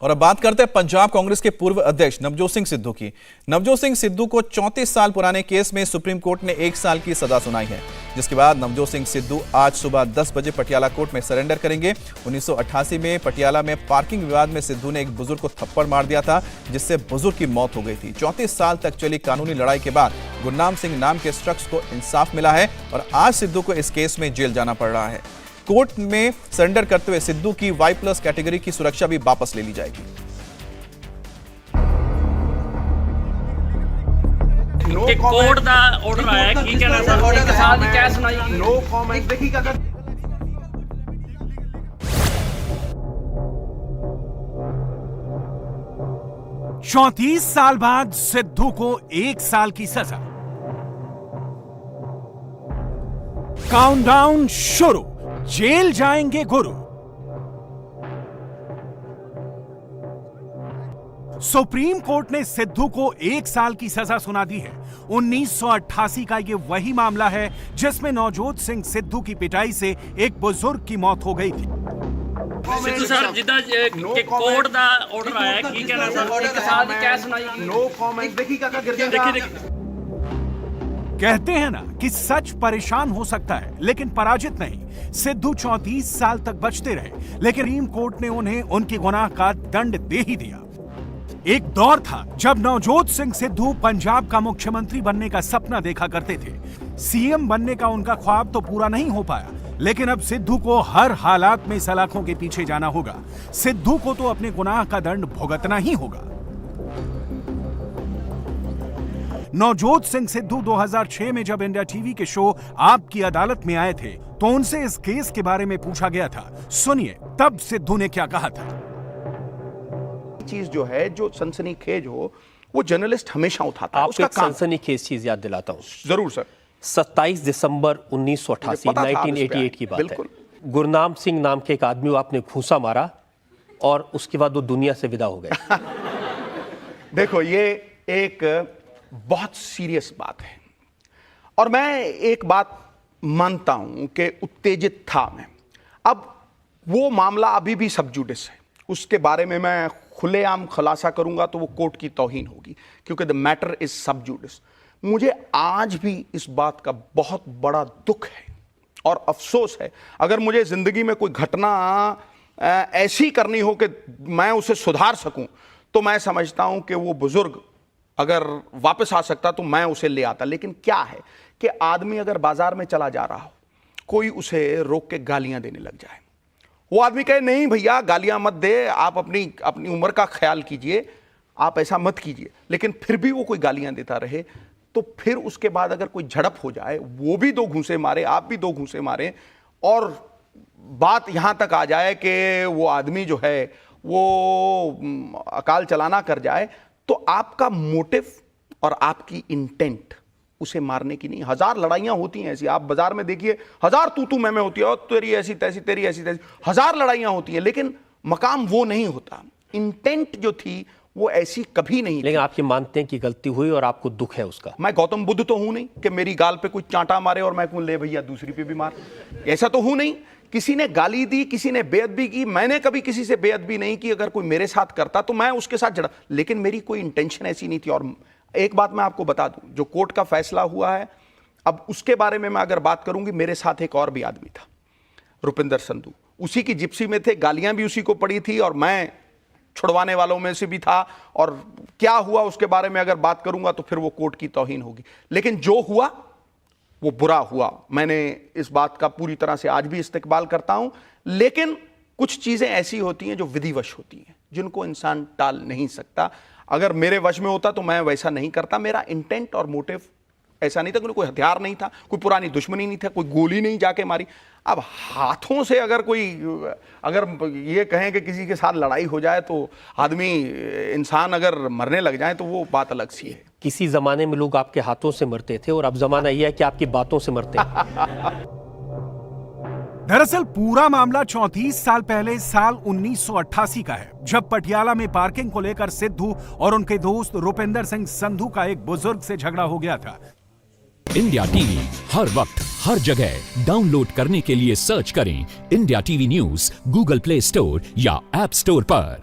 और अब बात करते हैं पंजाब कांग्रेस के पूर्व अध्यक्ष नवजोत सिंह सिद्धू की। नवजोत सिंह सिद्धू को 34 साल पुराने केस में सुप्रीम कोर्ट ने 1 साल की सजा सुनाई है, जिसके बाद नवजोत सिंह सिद्धू आज सुबह 10 बजे पटियाला कोर्ट में सरेंडर करेंगे। 1988 में पटियाला में पार्किंग विवाद में सिद्धू ने एक बुजुर्ग को थप्पड़ मार दिया था, जिससे बुजुर्ग की मौत हो गई थी। 34 साल तक चली कानूनी लड़ाई के बाद गुरनाम सिंह नाम के शख्स को इंसाफ मिला है और आज सिद्धू को इस केस में जेल जाना पड़ रहा है। कोर्ट में सरेंडर करते हुए सिद्धू की Y+ कैटेगरी की सुरक्षा भी वापस ले ली जाएगी। कोर्ट का ऑर्डर आया है, की कहना सर? एक साल की क्या सुनाई? No comment. देखिए अगर 34 साल बाद सिद्धू को 1 साल की सजा। काउंटडाउन शुरू, जेल जाएंगे गुरु। सुप्रीम कोर्ट ने सिद्धू को 1 साल की सजा सुना दी है। 1988 का ये वही मामला है जिसमें नवजोत सिंह सिद्धू की पिटाई से एक बुजुर्ग की मौत हो गई थी। सिद्धू सर जिदा कोर्ट का ऑर्डर आया है, की कहना सर? एक साल की क्या सुनाई? No comment. देखिए अगर गिर जाएगा। कहते हैं ना कि सच परेशान हो सकता है लेकिन पराजित नहीं। सिद्धू 34 साल तक बचते रहे, लेकिन सुप्रीम कोर्ट ने उन्हें उनके गुनाह का दंड दे ही दिया। एक दौर था जब नवजोत सिंह सिद्धू पंजाब का मुख्यमंत्री बनने का सपना देखा करते थे। सीएम बनने का उनका ख्वाब तो पूरा नहीं हो पाया, लेकिन अब सिद्धू को हर हालात में सलाखों के पीछे जाना होगा। सिद्धू को तो अपने गुनाह का दंड भुगतना ही होगा। नवजोत सिंह सिद्धू 2006 में जब इंडिया टीवी के शो आपकी अदालत में आए थे तो उनसे इस केस के बारे में पूछा गया था। सुनिए तब सिद्धू ने क्या कहा था। चीज जो है, जो सनसनीखेज हो, वो जर्नलिस्ट हमेशा उठाता है। आपको एक सनसनीखेज चीज याद दिलाता हूं। जरूर सर। 27 दिसंबर 1988 1988 की बात है। गुरनाम सिंह नाम के एक आदमी को आपने घूंसा मारा और उसके बाद वो दुनिया से विदा हो गए। देखो, ये एक बहुत सीरियस बात है और मैं एक बात मानता हूं कि उत्तेजित था मैं। अब वो मामला अभी भी सब जुडिस है, उसके बारे में मैं खुलेआम खुलासा करूंगा तो वो कोर्ट की तौहीन होगी, क्योंकि द मैटर इज सब जुडिस। मुझे आज भी इस बात का बहुत बड़ा दुख है और अफसोस है। अगर मुझे जिंदगी में कोई घटना ऐसी करनी हो कि मैं उसे सुधार सकूं, तो मैं समझता हूं कि वो बुजुर्ग अगर वापस आ सकता तो मैं उसे ले आता। लेकिन क्या है कि आदमी अगर बाजार में चला जा रहा हो, कोई उसे रोक के गालियां देने लग जाए, वो आदमी कहे नहीं भैया गालियां मत दे, आप अपनी उम्र का ख्याल कीजिए, आप ऐसा मत कीजिए, लेकिन फिर भी वो कोई गालियां देता रहे, तो फिर उसके बाद अगर कोई झड़प हो जाए, वो भी 2 घूंसे मारे, आप भी 2 घूंसे मारे, और बात यहां तक आ जाए कि वो आदमी जो है वो अकाल चलाना कर जाए, तो आपका मोटिव और आपकी इंटेंट उसे मारने की नहीं। 1000 लड़ाइयां होती हैं ऐसी, आप बाजार में देखिए 1000 तू मैं होती है, और तेरी ऐसी तैसी, तेरी ऐसी तैसी, 1000 लड़ाइयां होती हैं, लेकिन मकाम वो नहीं होता। इंटेंट जो थी वो ऐसी कभी नहीं। लेकिन आप ये मानते हैं कि गलती हुई और आपको दुख है उसका? मैं गौतम बुद्ध तो हूं नहीं कि मेरी गाल पे कुछ चांटा मारे और मैं कहूं ले भैया दूसरी पे भी मार, ऐसा तो हूं नहीं। किसी ने गाली दी, किसी ने बेअदबी की, मैंने कभी किसी से बेअदबी नहीं की। अगर कोई मेरे साथ करता तो मैं उसके साथ जड़ा, लेकिन मेरी कोई इंटेंशन ऐसी नहीं थी। और एक बात मैं आपको बता दूं, जो कोर्ट का फैसला हुआ है, अब उसके बारे में मैं अगर बात करूंगी, मेरे साथ एक और भी आदमी था, रुपिंदर संधू, उसी की जिप्सी में थे, गालियां भी उसी को पड़ी थी और मैं छुड़वाने वालों में से भी था। और क्या हुआ उसके बारे में अगर बात करूंगा तो फिर वो कोर्ट की तौहीन होगी। लेकिन जो हुआ वो बुरा हुआ, मैंने इस बात का पूरी तरह से आज भी इस्तेकबाल करता हूं। लेकिन कुछ चीजें ऐसी होती हैं जो विधिवश होती हैं, जिनको इंसान टाल नहीं सकता। अगर मेरे वश में होता तो मैं वैसा नहीं करता। मेरा इंटेंट और मोटिव ऐसा नहीं था, कोई हथियार नहीं था, कोई पुरानी दुश्मनी नहीं था, कोई गोली नहीं जाके मारी। अब हाथों से अगर ये कहें कि किसी के साथ लड़ाई हो जाए तो आदमी, इंसान अगर मरने लग जाए तो वो बात अलग सी है। किसी जमाने में लोग आपके हाथों से मरते थे और अब जमाना यह है कि आपकी बातों से मरते हैं। दरअसल पूरा मामला 34 साल पहले साल 1988 का है, जब पटियाला में पार्किंग को लेकर सिद्धू और उनके दोस्त रुपिंदर सिंह संधू का एक बुजुर्ग से झगड़ा हो गया था। इंडिया टीवी हर वक्त हर जगह डाउनलोड करने के लिए सर्च करें India TV news Google play store या ऐप स्टोर पर।